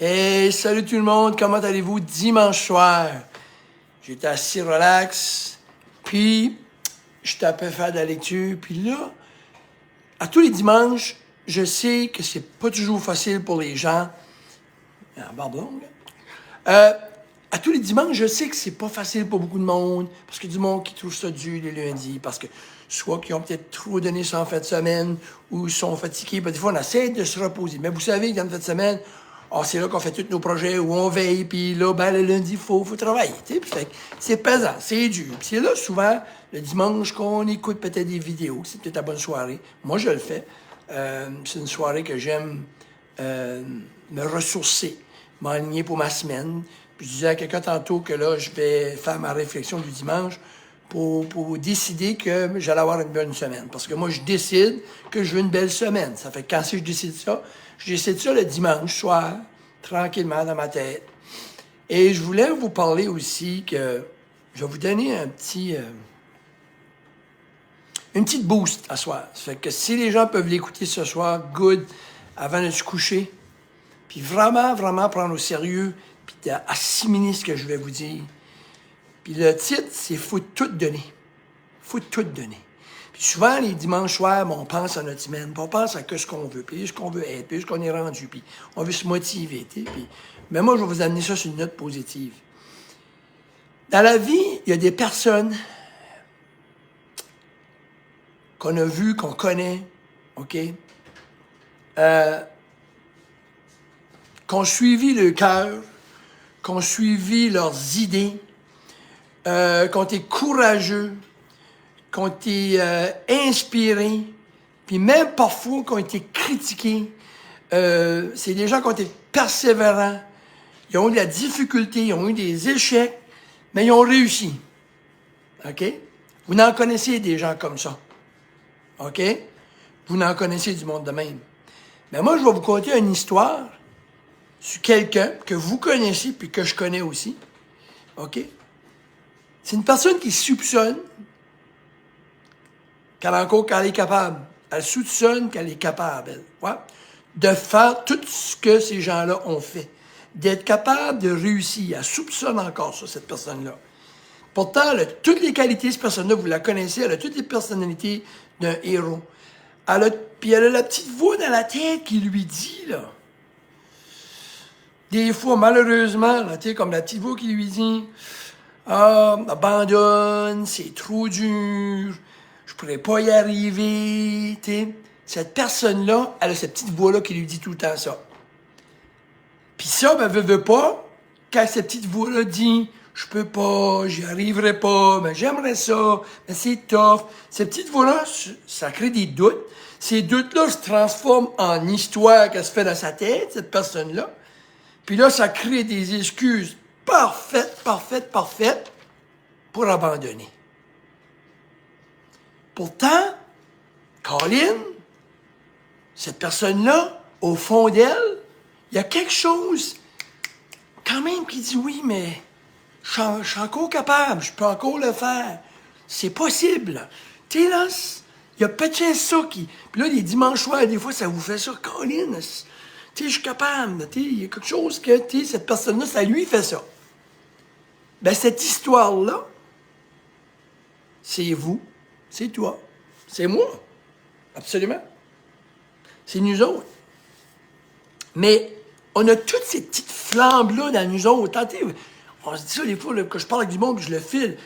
Hey, salut tout le monde, comment allez-vous dimanche soir? J'étais assis relax, puis je tapais faire de la lecture, puis là, à tous les dimanches, je sais que c'est pas toujours facile pour les gens. Ah, barbe longue. À tous les dimanches, je sais que c'est pas facile pour beaucoup de monde, parce qu'il y a du monde qui trouve ça dur les lundis, parce que soit qu'ils ont peut-être trop donné ça en fin de semaine, ou ils sont fatigués. Des fois, on essaie de se reposer. Mais vous savez qu'en fin de semaine, c'est là qu'on fait tous nos projets, où on veille, puis là, le lundi, il faut travailler. Puis c'est pesant, c'est dur. Puis c'est là, souvent, le dimanche, qu'on écoute peut-être des vidéos. C'est peut-être la bonne soirée. Moi, je le fais. C'est une soirée que j'aime me ressourcer, m'aligner pour ma semaine. Puis je disais à quelqu'un tantôt que là, je vais faire ma réflexion du dimanche pour décider que j'allais avoir une bonne semaine. Parce que moi, je décide que je veux une belle semaine. Ça fait que quand je décide ça le dimanche soir, tranquillement dans ma tête. Et je voulais vous parler aussi que je vais vous donner une petite boost à soir. Ça fait que si les gens peuvent l'écouter ce soir, good, avant de se coucher, puis vraiment, vraiment prendre au sérieux, puis assimiler ce que je vais vous dire. Puis le titre, c'est « Faut tout donner ». Faut tout donner. Puis souvent, les dimanches soirs, on pense à notre semaine, puis on pense à ce qu'on veut, puis ce qu'on veut être, puis ce qu'on est rendu, puis on veut se motiver. Mais moi, je vais vous amener ça sur une note positive. Dans la vie, il y a des personnes qu'on a vues, qu'on connaît, OK? Qu'on suivi le cœur, qu'on suivi leurs idées, qu'on été courageux, qu'on été inspirés, puis même parfois qu'on été critiqués. C'est des gens qui ont été persévérants, ils ont eu de la difficulté, ils ont eu des échecs, mais ils ont réussi. OK? Vous en connaissez des gens comme ça. OK? Vous en connaissez du monde de même. Mais moi, je vais vous conter une histoire sur quelqu'un que vous connaissez puis que je connais aussi. OK? C'est une personne qui soupçonne qu'elle est capable. Elle soupçonne qu'elle est capable, elle, ouais, de faire tout ce que ces gens-là ont fait. D'être capable de réussir. Elle soupçonne encore ça, cette personne-là. Pourtant, elle a toutes les qualités, cette personne-là, vous la connaissez, elle a toutes les personnalités d'un héros. Puis elle a la petite voix dans la tête qui lui dit, là, des fois, malheureusement, là, comme la petite voix qui lui dit « Ah, abandonne, c'est trop dur, je pourrais pas y arriver. » Cette personne-là, elle a cette petite voix-là qui lui dit tout le temps ça. Puis ça, veut pas, quand cette petite voix-là dit « Je peux pas, j'y arriverai pas, mais j'aimerais ça, mais c'est tough. » Cette petite voix-là, ça crée des doutes. Ces doutes-là se transforment en histoire qu'elle se fait dans sa tête, cette personne-là. Puis là, ça crée des excuses parfaites pour abandonner. Pourtant, Colin, cette personne-là, au fond d'elle, il y a quelque chose quand même qui dit oui, mais je suis encore capable, je peux encore le faire. C'est possible. Tu sais, là, il y a peut-être ça qui... Puis là, les dimanches soirs, des fois, ça vous fait ça. Colin, tu sais, je suis capable. Tu sais, il y a quelque chose que, tu sais, cette personne-là, ça lui fait ça. Ben, cette histoire-là, c'est vous, c'est toi, c'est moi. Absolument. C'est nous autres. Mais on a toutes ces petites flammes-là dans nous autres. On se dit ça des fois, là, quand je parle avec du monde, je le file.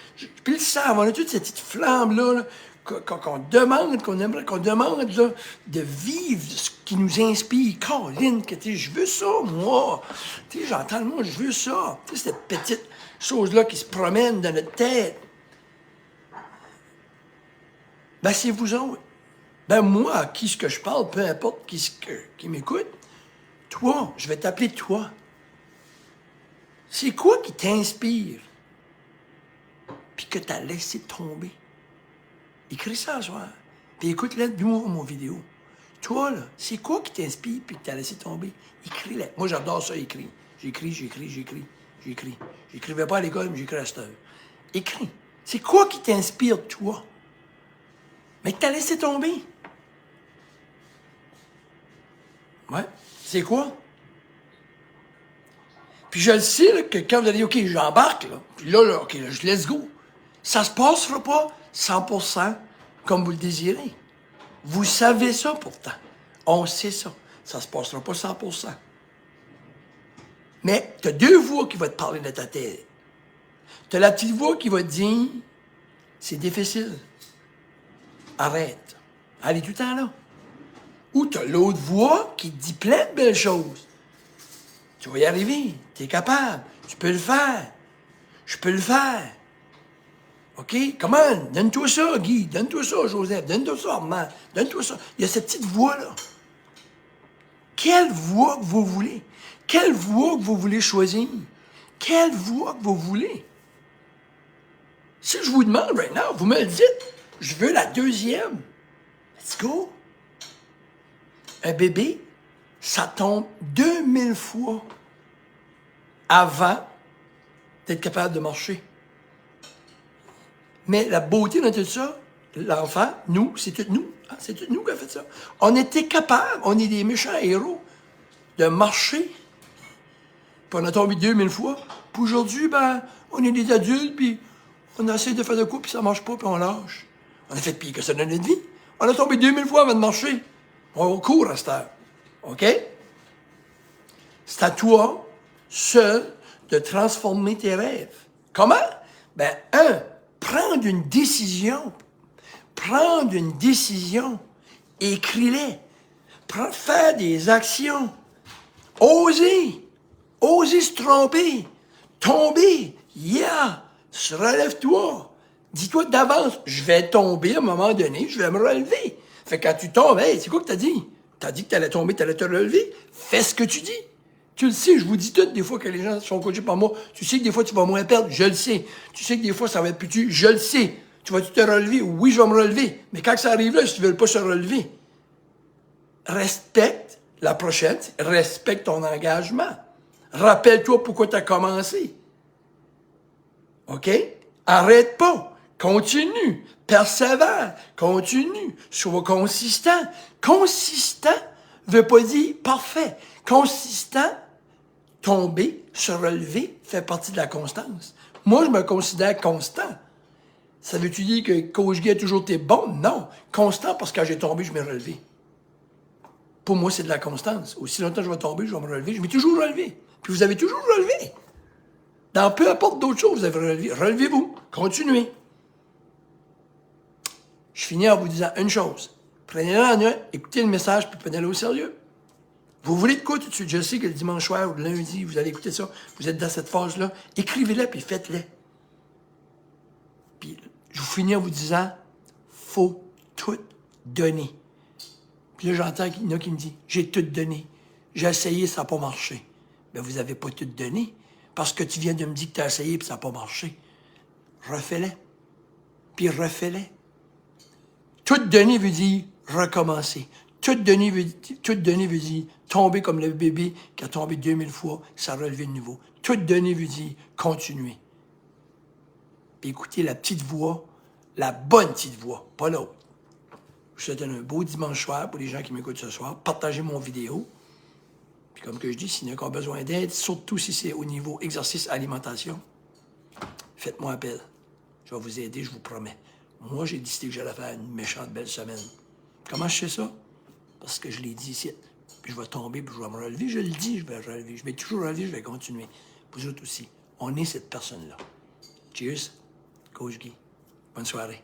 Puis le savent, on a toutes ces petites flammes-là là, qu'on demande, qu'on aimerait, qu'on demande là, de vivre ce qui nous inspire. Colin, que je veux ça, moi. J'entends le mot, je veux ça. Cette petite chose-là qui se promène dans notre tête. Ben, c'est vous autres. Ben, moi, à qui ce que je parle, peu importe qui m'écoute, toi, je vais t'appeler toi. C'est quoi qui t'inspire? Puis que t'as laissé tomber? Écris ça ce soir. Puis écoute-le de nouveau mon vidéo. Toi, là, c'est quoi qui t'inspire puis que t'as laissé tomber? Écris-le. Moi, j'adore ça, écrire. J'écris. J'écrivais pas à l'école, mais j'écris à cette heure. Écris. C'est quoi qui t'inspire, toi? Mais que t'as laissé tomber? Ouais. C'est quoi? Puis je le sais là, que quand vous allez dire, OK, j'embarque, là, puis là, OK, là, je let's go. Ça se passera pas 100% comme vous le désirez. Vous savez ça pourtant. On sait ça. Ça se passera pas 100%. Mais tu as deux voix qui vont te parler de ta tête. Tu as la petite voix qui va te dire, c'est difficile. Arrête. Elle est tout le temps là. Ou tu as l'autre voix qui te dit plein de belles choses. Tu vas y arriver. Tu es capable. Tu peux le faire. Je peux le faire. OK? Comment? Donne-toi ça, Guy. Donne-toi ça, Joseph. Donne-toi ça, Armand. Donne-toi ça. Il y a cette petite voix-là. Quelle voix que vous voulez? Quelle voix que vous voulez choisir? Quelle voix que vous voulez? Si je vous demande right now, vous me le dites. Je veux la deuxième. Let's go. Un bébé, ça tombe 2000 fois avant d'être capable de marcher. Mais la beauté dans tout ça, l'enfant, nous, c'est tout nous. Hein, c'est tout nous qui a fait ça. On était capables, on est des méchants héros, de marcher. Puis on a tombé 2000 fois. Puis aujourd'hui, ben, on est des adultes, puis on essaie de faire de quoi, puis ça marche pas, puis on lâche. On a fait pire que ça dans notre vie. On a tombé 2000 fois avant de marcher. On court à cette heure. OK? C'est à toi, seul, de transformer tes rêves. Comment? Ben, prendre une décision. Prendre une décision. Écris-les. Faire des actions. Oser. Oser se tromper. Tomber. Yeah. Relève-toi. Dis-toi d'avance, je vais tomber à un moment donné, je vais me relever. Fait que quand tu tombes, hey, c'est quoi que t'as dit? T'as dit que t'allais tomber, t'allais te relever. Fais ce que tu dis. Tu le sais, je vous dis tout, des fois que les gens sont coachés par moi. Tu sais que des fois, tu vas moins perdre, je le sais. Tu sais que des fois, ça va être plus dur, je le sais. Tu vas-tu te relever? Oui, je vais me relever. Mais quand ça arrive là, si tu ne veux pas se relever, respecte la prochaine, respecte ton engagement. Rappelle-toi pourquoi tu as commencé. OK? Arrête pas. Continue. Persévère. Continue. Sois consistant. Consistant veut pas dire parfait. Consistant, tomber, se relever, fait partie de la constance. Moi, je me considère constant. Ça veut-tu dire que Coach Guy a toujours été bon? Non. Constant parce que quand j'ai tombé, je m'ai relevé. Pour moi, c'est de la constance. Aussi longtemps que je vais tomber, je vais me relever. Je m'ai toujours relevé. Puis vous avez toujours relevé. Dans peu importe d'autres choses, vous avez relevé. Relevez-vous. Continuez. Je finis en vous disant une chose. Prenez-le en note, écoutez le message, puis prenez-le au sérieux. Vous voulez de quoi tout de suite? Je sais que le dimanche soir ou le lundi, vous allez écouter ça. Vous êtes dans cette phase-là. Écrivez-le, puis faites-le. Puis je vous finis en vous disant, faut tout donner. Puis là, j'entends qu'il y en a qui me disent, j'ai tout donné. J'ai essayé, ça n'a pas marché. Bien, vous n'avez pas tout donné. Parce que tu viens de me dire que tu as essayé et ça n'a pas marché. Refais-le. Puis refais-le. Tout donner veut dire recommencer. Tout donner veut dire tomber comme le bébé qui a tombé 2000 fois, ça relevé de nouveau. Tout donner veut dire continuer. Puis écoutez la petite voix, la bonne petite voix, pas l'autre. Je vous souhaite un beau dimanche soir pour les gens qui m'écoutent ce soir. Partagez mon vidéo. Puis comme que je dis, s'il y a encore besoin d'aide, surtout si c'est au niveau exercice, alimentation, faites-moi appel. Je vais vous aider, je vous promets. Moi, j'ai décidé que j'allais faire une méchante belle semaine. Comment je sais ça? Parce que je l'ai dit ici. Puis je vais tomber, puis je vais me relever. Je le dis, je vais me relever. Je vais toujours relever, je vais continuer. Vous autres aussi. On est cette personne-là. Cheers. Coach Guy. Bonne soirée.